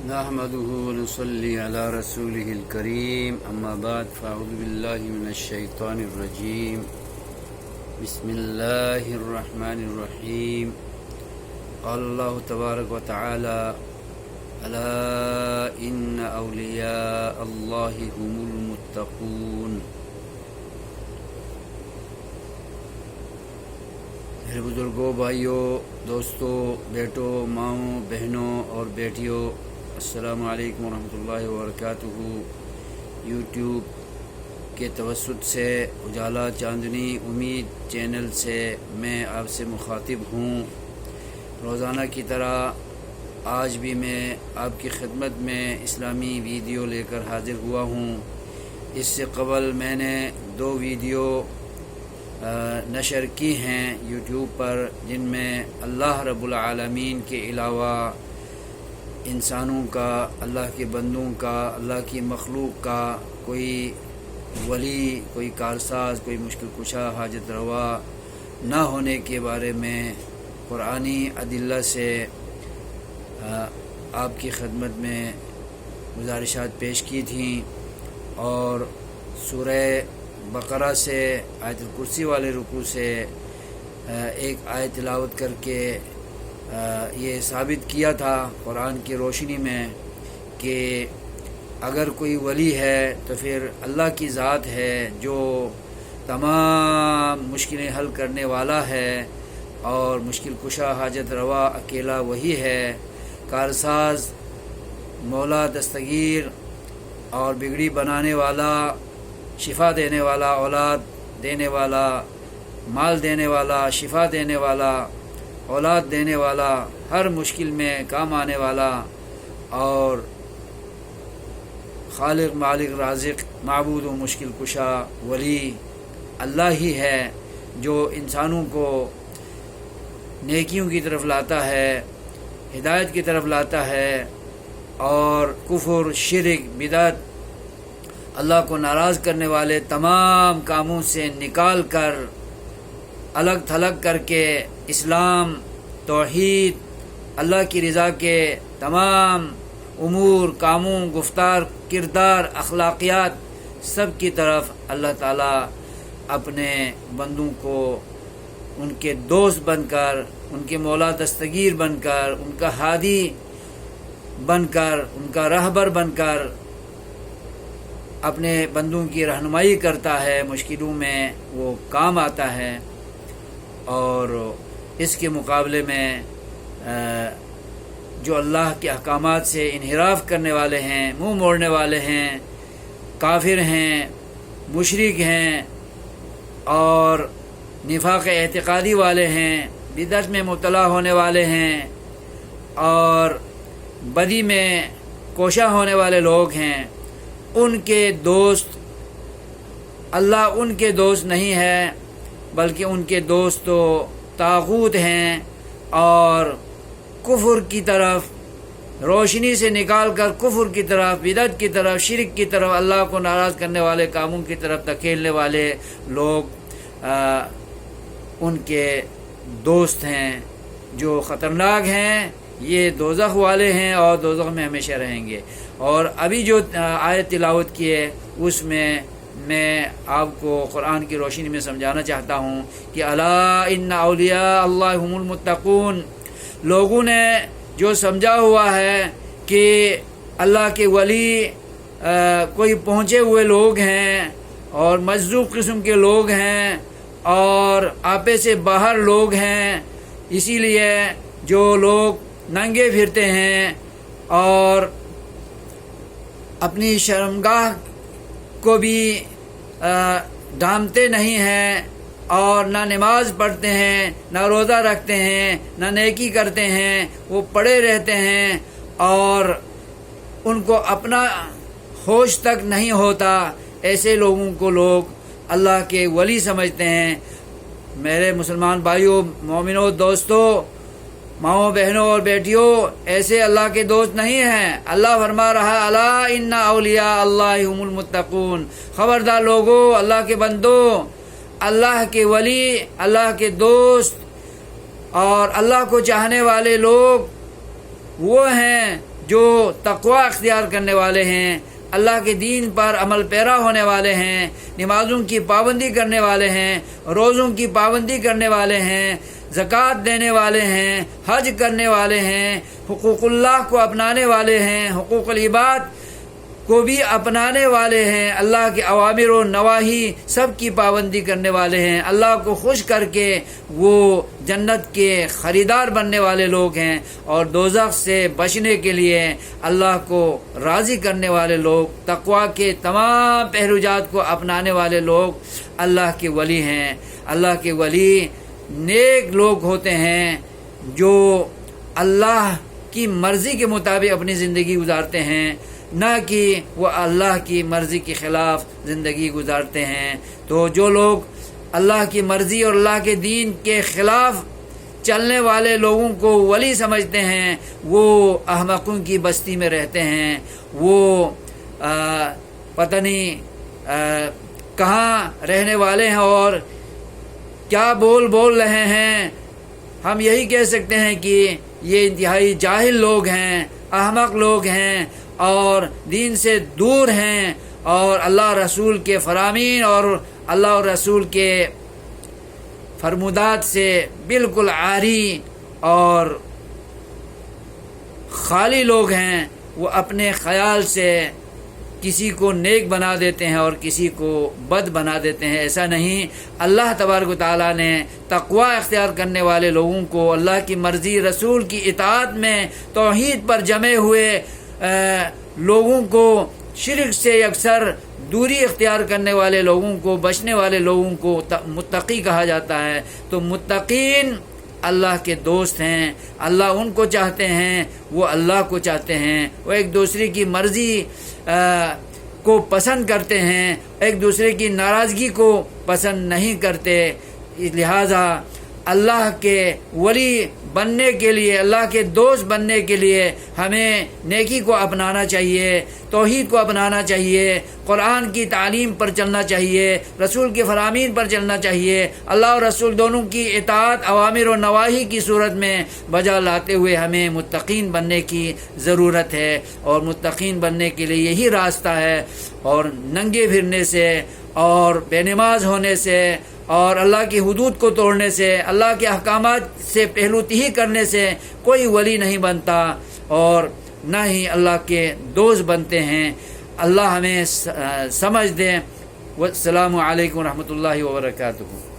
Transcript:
نحمده ونصلي على رسوله الكريم اما بعد فاعوذ بالله من الشيطان الرجيم بسم الله الرحمن الرحيم قال الله تبارك وتعالى ألا إن أولياء الله هم المتقون۔ میرے بزرگوں، بھائیوں، دوستوں، بیٹوں، ماؤں، بہنوں اور بیٹیوں، السلام علیکم ورحمۃ اللہ وبرکاتہ۔ یوٹیوب کے توسط سے اجالا چاندنی امید چینل سے میں آپ سے مخاطب ہوں۔ روزانہ کی طرح آج بھی میں آپ کی خدمت میں اسلامی ویڈیو لے کر حاضر ہوا ہوں۔ اس سے قبل میں نے 2 ویڈیو نشر کی ہیں یوٹیوب پر، جن میں اللہ رب العالمین کے علاوہ انسانوں کا، اللہ کے بندوں کا، اللہ کی مخلوق کا کوئی ولی، کوئی کارساز، کوئی مشکل کشا، حاجت روا نہ ہونے کے بارے میں قرآنی ادلہ سے آپ کی خدمت میں گزارشات پیش کی تھیں، اور سورہ بقرہ سے آیت الکرسی والے رکوع سے ایک آیت تلاوت کر کے یہ ثابت کیا تھا قرآن کی روشنی میں کہ اگر کوئی ولی ہے تو پھر اللہ کی ذات ہے جو تمام مشکلیں حل کرنے والا ہے، اور مشکل کشا، حاجت روا اکیلا وہی ہے۔ کارساز، مولا دستگیر اور بگڑی بنانے والا، شفا دینے والا، اولاد دینے والا، مال دینے والا، شفا دینے والا، اولاد دینے والا، ہر مشکل میں کام آنے والا، اور خالق، مالک، رازق، معبود و مشکل کشا ولی اللہ ہی ہے، جو انسانوں کو نیکیوں کی طرف لاتا ہے، ہدایت کی طرف لاتا ہے، اور کفر، شرک، بدعت، اللہ کو ناراض کرنے والے تمام کاموں سے نکال کر، الگ تھلگ کر کے اسلام، توحید، اللہ کی رضا کے تمام امور، کاموں، گفتار، کردار، اخلاقیات، سب کی طرف اللہ تعالیٰ اپنے بندوں کو ان کے دوست بن کر، ان کے مولا دستگیر بن کر، ان کا ہادی بن کر، ان کا رہبر بن کر اپنے بندوں کی رہنمائی کرتا ہے، مشکلوں میں وہ کام آتا ہے۔ اور اس کے مقابلے میں جو اللہ کے احکامات سے انحراف کرنے والے ہیں، منہ موڑنے والے ہیں، کافر ہیں، مشرک ہیں، اور نفاق اعتقادی والے ہیں، بدعت میں مبتلا ہونے والے ہیں، اور بدی میں کوشاں ہونے والے لوگ ہیں، ان کے دوست اللہ ان کے دوست نہیں ہے، بلکہ ان کے دوست تو طاغوت ہیں، اور کفر کی طرف، روشنی سے نکال کر کفر کی طرف، بدعت کی طرف، شرک کی طرف، اللہ کو ناراض کرنے والے کاموں کی طرف دھکیلنے والے لوگ ان کے دوست ہیں، جو خطرناک ہیں۔ یہ دوزخ والے ہیں اور دوزخ میں ہمیشہ رہیں گے۔ اور ابھی جو آیت تلاوت کی ہے، اس میں آپ کو قرآن کی روشنی میں سمجھانا چاہتا ہوں کہ الا ان اولیاء اللہ هم المتقون۔ لوگوں نے جو سمجھا ہوا ہے کہ اللہ کے ولی کوئی پہنچے ہوئے لوگ ہیں اور مجذوب قسم کے لوگ ہیں اور آپے سے باہر لوگ ہیں، اسی لیے جو لوگ ننگے پھرتے ہیں اور اپنی شرمگاہ کو بھی ڈھانپتے نہیں ہیں، اور نہ نماز پڑھتے ہیں، نہ روزہ رکھتے ہیں، نہ نیکی کرتے ہیں، وہ پڑے رہتے ہیں اور ان کو اپنا ہوش تک نہیں ہوتا، ایسے لوگوں کو لوگ اللہ کے ولی سمجھتے ہیں۔ میرے مسلمان بھائیوں، مومنوں، دوستوں، ماؤں، بہنوں اور بیٹیوں، ایسے اللہ کے دوست نہیں ہیں۔ اللہ فرما رہا الا ان اولیاء اللہ هم المتقون۔ خبردار لوگو، اللہ کے بندو، اللہ کے ولی، اللہ کے دوست اور اللہ کو چاہنے والے لوگ وہ ہیں جو تقوی اختیار کرنے والے ہیں، اللہ کے دین پر عمل پیرا ہونے والے ہیں، نمازوں کی پابندی کرنے والے ہیں، روزوں کی پابندی کرنے والے ہیں، زکوٰۃ دینے والے ہیں، حج کرنے والے ہیں، حقوق اللہ کو اپنانے والے ہیں، حقوق العباد کو بھی اپنانے والے ہیں، اللہ کے اوامر و نواہی سب کی پابندی کرنے والے ہیں، اللہ کو خوش کر کے وہ جنت کے خریدار بننے والے لوگ ہیں، اور دوزخ سے بچنے کے لیے اللہ کو راضی کرنے والے لوگ، تقوی کے تمام پہلو جات کو اپنانے والے لوگ اللہ کے ولی ہیں۔ اللہ کے ولی نیک لوگ ہوتے ہیں جو اللہ کی مرضی کے مطابق اپنی زندگی گزارتے ہیں، نہ کہ وہ اللہ کی مرضی کے خلاف زندگی گزارتے ہیں۔ تو جو لوگ اللہ کی مرضی اور اللہ کے دین کے خلاف چلنے والے لوگوں کو ولی سمجھتے ہیں، وہ احمقوں کی بستی میں رہتے ہیں، وہ پتہ نہیں کہاں رہنے والے ہیں اور کیا بول رہے ہیں۔ ہم یہی کہہ سکتے ہیں کہ یہ انتہائی جاہل لوگ ہیں، احمق لوگ ہیں، اور دین سے دور ہیں، اور اللہ رسول کے فرامین اور اللہ اور رسول کے فرمودات سے بالکل عاری اور خالی لوگ ہیں۔ وہ اپنے خیال سے کسی کو نیک بنا دیتے ہیں اور کسی کو بد بنا دیتے ہیں۔ ایسا نہیں، اللہ تبارک و تعالیٰ نے تقوی اختیار کرنے والے لوگوں کو، اللہ کی مرضی رسول کی اطاعت میں توحید پر جمے ہوئے لوگوں کو، شرک سے اکثر دوری اختیار کرنے والے لوگوں کو، بچنے والے لوگوں کو متقی کہا جاتا ہے۔ تو متقین اللہ کے دوست ہیں، اللہ ان کو چاہتے ہیں، وہ اللہ کو چاہتے ہیں، وہ ایک دوسرے کی مرضی کو پسند کرتے ہیں، ایک دوسرے کی ناراضگی کو پسند نہیں کرتے۔ لہذا اللہ کے ولی بننے کے لیے، اللہ کے دوست بننے کے لیے ہمیں نیکی کو اپنانا چاہیے، توحید کو اپنانا چاہیے، قرآن کی تعلیم پر چلنا چاہیے، رسول کے فرامین پر چلنا چاہیے، اللہ اور رسول دونوں کی اطاعت اوامر و نواہی کی صورت میں بجا لاتے ہوئے ہمیں متقین بننے کی ضرورت ہے، اور متقین بننے کے لیے یہی راستہ ہے، اور ننگے پھرنے سے اور بے نماز ہونے سے اور اللہ کی حدود کو توڑنے سے، اللہ کے احکامات سے پہلو تہی کرنے سے کوئی ولی نہیں بنتا، اور نہ ہی اللہ کے دوست بنتے ہیں۔ اللہ ہمیں سمجھ دیں۔ والسلام علیکم ورحمۃ اللہ وبرکاتہ۔